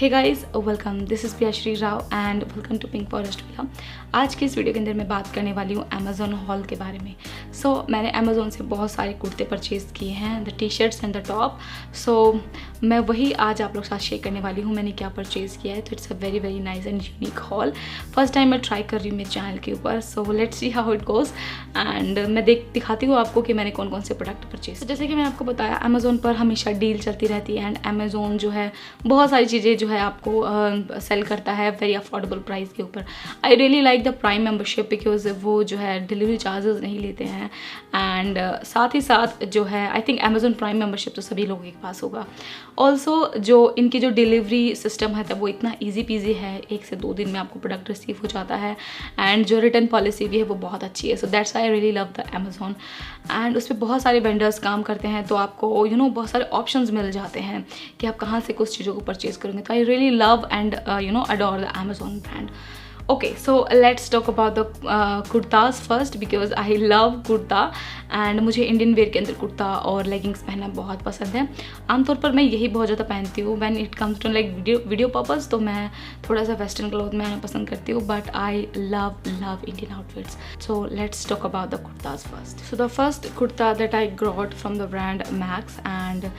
Hey guys, welcome. This is Priyashree Rao and welcome to Pink Forest Villa. आज की इस video के अंदर मैं बात करने वाली हूँ अमेज़ॉन हॉल के बारे में। मैंने अमेज़ॉन से बहुत सारे कुर्ते परचेज़ किए हैं, the T shirts and the top. मैं वही आज आप लोग के साथ शेयर करने वाली हूँ मैंने क्या परचेज़ किया है। तो it's a very very nice and unique hall. First time मैं ट्राई कर रही हूँ मेरे चैनल के ऊपर, so let's see how it goes. And मैं दिखाती हूँ आपको कि मैंने कौन कौन से प्रोडक्ट परचेज। जैसे कि मैंने आपको बताया, अमेज़ॉन पर हमेशा डील चलती रहती है एंड अमेज़ॉन जो है बहुत सारी चीज़ें जो है आपको सेल करता है वेरी अफोर्डेबल प्राइस के ऊपर। आई really like the prime membership because वो जो है डिलीवरी चार्जेस नहीं लेते हैं एंड साथ ही साथ जो है I think Amazon prime membership तो सभी लोगों के पास होगा। ऑल्सो जो इनकी जो डिलीवरी सिस्टम है वो इतना ईजी पीजी है, 1 से 2 दिन में आपको प्रोडक्ट रिसीव हो जाता है एंड जो रिटर्न पॉलिसी भी है वो बहुत अच्छी है। So that's I really love the Amazon. And उस पर बहुत सारे वेंडर्स काम करते हैं, तो आपको बहुत सारे ऑप्शंस मिल जाते हैं कि आप कहाँ से कुछ चीज़ों को परचेज करेंगे। तो I really love and adore the Amazon brand. Okay, so let's talk about the kurtas first because I love kurta and मुझे इंडियन वेयर के अंदर कुर्ता और लेगिंग्स पहनना बहुत पसंद है। आमतौर पर मैं यही बहुत ज़्यादा पहनती हूँ when it comes to like video purpose. तो मैं थोड़ा सा वेस्टर्न क्लोथ में आना पसंद करती हूँ, but I love Indian outfits. So let's talk about the kurtas first. So the first kurta that I got from the brand max and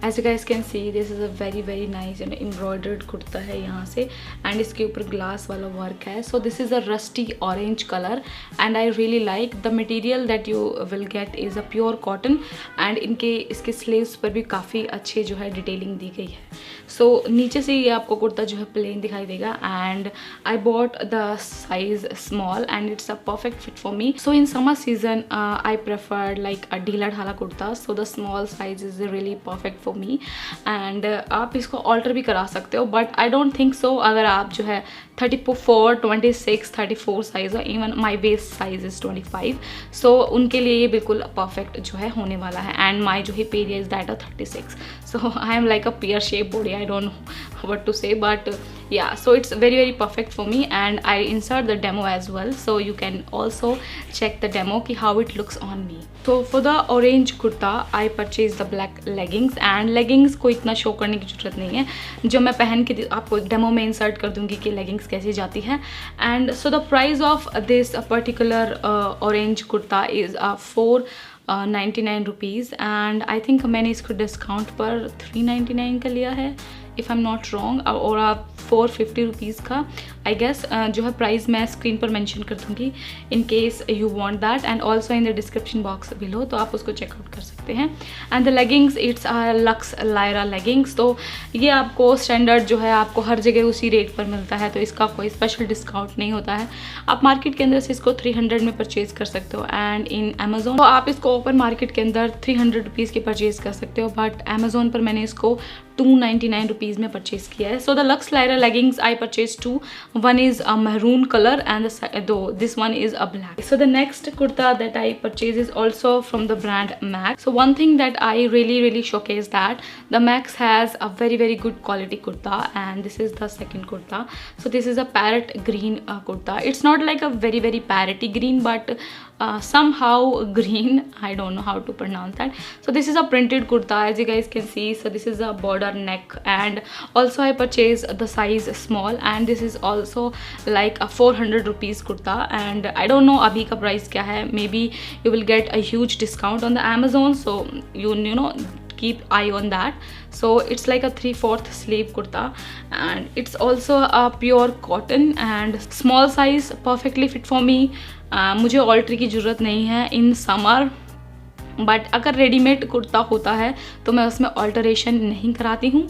as you guys can see this is a very very nice embroidered kurta है यहाँ से and इसके ऊपर glass वाला work है। सो this is a rusty orange colour and I really like the material that you will get is a pure cotton and इसके sleeves पर भी काफ़ी अच्छी जो है डिटेलिंग दी गई है। सो नीचे से ये आपको कुर्ता जो है प्लेन दिखाई देगा and I bought the size small and it's a perfect fit for me. So in summer season I prefer like अ ढीला ढाला kurta, so the small size is really perfect for me and आप इसको alter भी करा सकते हो, but I don't think so. अगर आप जो है 34, 26, 34 साइज और even my waste size is 25, सो उनके लिए ये बिल्कुल परफेक्ट जो है होने वाला है। एंड माई जो hip area is that 36, so I am like a pear shape body, I don't know what to say, but yeah, so it's very very perfect for me and I insert the demo as well, so you can also check the demo ki how it looks on me. So for the orange kurta I purchased the black leggings and leggings को इतना show करने की जरूरत नहीं है, जो मैं पहन के आपको डेमो में इंसर्ट कर दूंगी कि लेगिंग्स कैसे जाती है। And so the price of this particular orange kurta is 499 rupees and I think मैंने इसको डिस्काउंट पर 399 का लिया है if I am not wrong, और आप 450 रुपीज़ का आई गेस जो है प्राइस मैं स्क्रीन पर मेंशन कर दूँगी in case you want that and also in the description box below, तो आप उसको चेकआउट कर सकते हैं। And the leggings it's lux Lyra leggings, तो ये आपको स्टैंडर्ड जो है आपको हर जगह उसी रेट पर मिलता है, तो इसका कोई स्पेशल डिस्काउंट नहीं होता है। आप मार्केट के अंदर से इसको 300 में परचेज़ कर सकते हो एंड इन अमेज़ोन तो आप इसको ओपन मार्केट के अंदर 300 रुपीज़ की परचेज़ कर सकते हो, बट अमेज़ोन पर मैंने इसको 299 रुपीज़ में परचेज किया है। So the lux Lyra leggings I purchased 2. One is a maroon color and this one is a black. So the next kurta that I purchased is also from the brand Max. So one thing that I really showcase that the Max has a very good quality kurta and this is the second kurta. So this is a parrot green kurta. It's not like a very parroty green, but somehow green, I don't know how to pronounce that. So this is a printed kurta as you guys can see. So this is a border neck and also I purchased the size small and this is also like a 400 rupees kurta and I don't know abhi ka price kya hai, maybe you will get a huge discount on the Amazon, so you know keep eye on that. So it's like a 3/4 sleeve kurta and it's also a pure cotton and small size perfectly fit for me. मुझे alter की ज़रूरत नहीं है in summer, but अगर readymade kurta होता है तो मैं उसमें ऑल्टरेशन नहीं कराती हूँ,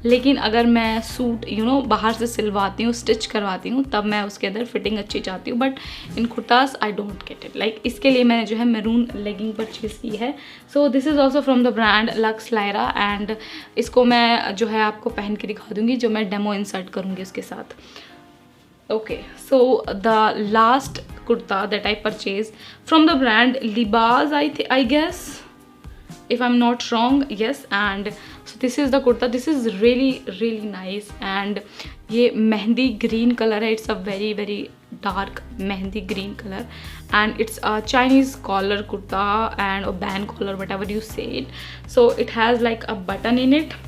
लेकिन अगर मैं सूट बाहर से सिलवाती हूँ, स्टिच करवाती हूँ, तब मैं उसके अंदर फिटिंग अच्छी चाहती हूँ, but in kurtas I don't get it. Like इसके लिए मैंने जो है मैरून लेगिंग परचेज की है। सो this is also from the brand lux Lyra and इसको मैं जो है आपको पहन के दिखा दूँगी, जो मैं डेमो इंसर्ट करूँगी उसके साथ। Okay, so the last kurta that I purchased from the brand Libaz, I guess, if I'm not wrong, yes. And so this is the kurta. This is really nice and ये mehndi green colour है. It's a very dark mehndi green color and it's a Chinese collar kurta and a band collar, whatever you say it. So it has like a button in it,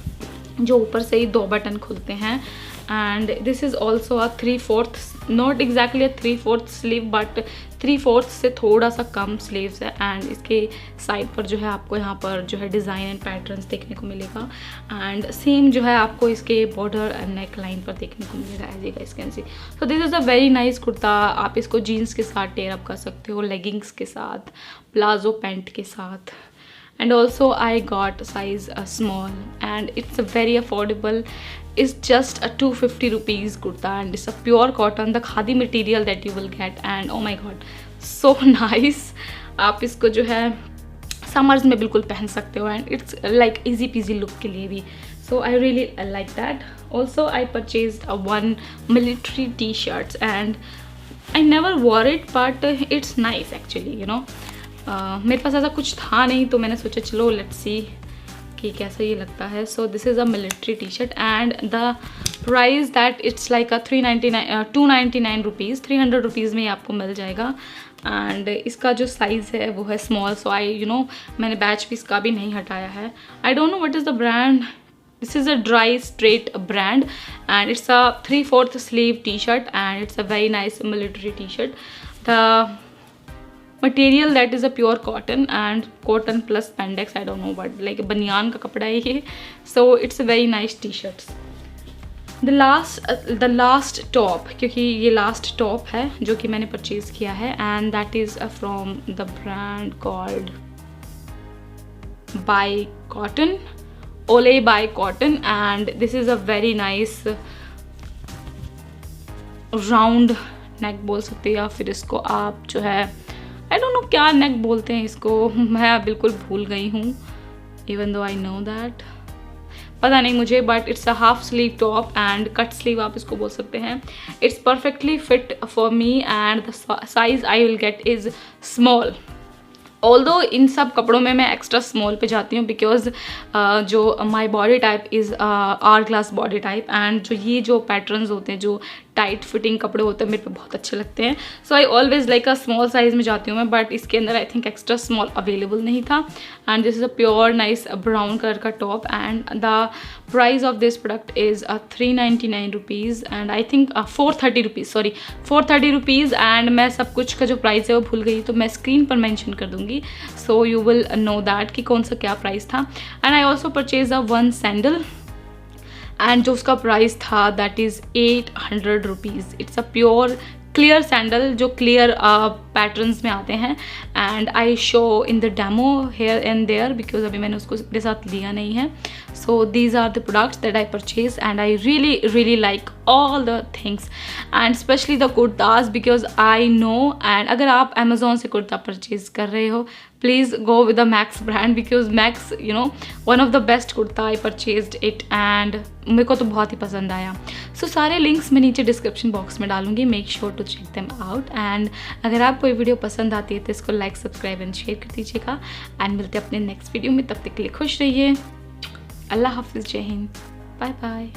जो ऊपर से ही 2 button खुलते हैं and this is also a 3/4, not exactly a 3/4 sleeve but 3/4 से थोड़ा सा कम sleeves है। And इसके साइड पर जो है आपको यहाँ पर जो है डिज़ाइन एंड पैटर्न्स देखने को मिलेगा, एंड सेम जो है आपको इसके बॉर्डर एंड नेक लाइन पर देखने को मिलेगा as you guys can see. So this is a very nice kurta. आप इसको जीन्स के साथ टेयर अप कर सकते हो, लेगिंग्स के साथ, प्लाजो पैंट के साथ। And also I got size small and it's a very affordable. It's just a 250 rupees kurta and it's a pure cotton, the khadi material that you will get, and oh my god so nice. आप इसको जो है summers में बिल्कुल पहन सकते हो and it's like easy PG look के लिए भी। So I really like that. Also I purchased a 1 military t-shirts and I never wore it but it's nice actually, you know. मेरे पास ऐसा कुछ था नहीं तो मैंने सोचा चलो लेट्स सी कि कैसा ये लगता है। सो this is a military T shirt and the price that it's like a 299 rupees, 300 rupees में ही आपको मिल जाएगा। एंड इसका जो साइज़ है वो है small. So I you know मैंने बैच पीस का भी नहीं हटाया है। आई don't know what is the brand. This is a dry straight brand and it's a 3/4 sleeve t-shirt and it's a very nice military t-shirt. The material that is a pure cotton and cotton plus spandex, I don't know what, like बनियान का कपड़ा है ये। So it's a very nice t-shirts. The last top, क्योंकि ये last top है जो कि मैंने परचेज़ किया है and that is from the brand called by Cotton, Olay by Cotton, and this is a very nice round neck बोल सकते हैं, या फिर इसको आप जो है आई डोंट नो क्या नेक बोलते हैं इसको, मैं बिल्कुल भूल गई हूँ even though I know that, पता नहीं मुझे, but it's a half sleeve top and cut sleeve आप इसको बोल सकते हैं। It's perfectly fit for me and the size I will get is small. Although इन सब कपड़ों में मैं एक्स्ट्रा स्मॉल पे जाती हूँ बिकॉज जो my body type is hourglass body type, and जो ये जो पैटर्न्स होते हैं, जो टाइट फिटिंग कपड़े होते हैं, मेरे पे बहुत अच्छे लगते हैं। So I always like a small size में जाती हूँ मैं, बट इसके अंदर I think extra small available नहीं था। And this is a pure nice brown colour का top and the price of this product is 399 rupees and I think 430 rupees, sorry 430 rupees. And मैं सब कुछ का जो प्राइस है वो भूल गई, तो मैं स्क्रीन पर मैंशन कर दूँगी so you will know that कि कौन सा क्या प्राइस था। And I also purchase a 1 sandal and जो उसका प्राइस था that is 800 rupees. It's a pure clear sandal जो क्लियर पैटर्न्स में आते हैं and I show in the demo here and there because अभी मैंने उसको अपने साथ लिया नहीं है। So these are the products that I purchase and I really like all the things and especially the kurtas because I know, and अगर आप Amazon से कुर्ता परचेज कर रहे हो please go with the Max brand because Max you know one of the best kurta I purchased it and मेरे को तो बहुत ही पसंद आया। सो सारे लिंक्स मैं नीचे डिस्क्रिप्शन बॉक्स में डालूंगी, make sure to check them out. And अगर आपको ये वीडियो पसंद आती है तो इसको लाइक सब्सक्राइब एंड शेयर कर दीजिएगा एंड मिलते हैं अपने नेक्स्ट वीडियो में। तब तक के लिए खुश रहिए। अल्लाह हाफिज़, जय हिंद, बाय बाय।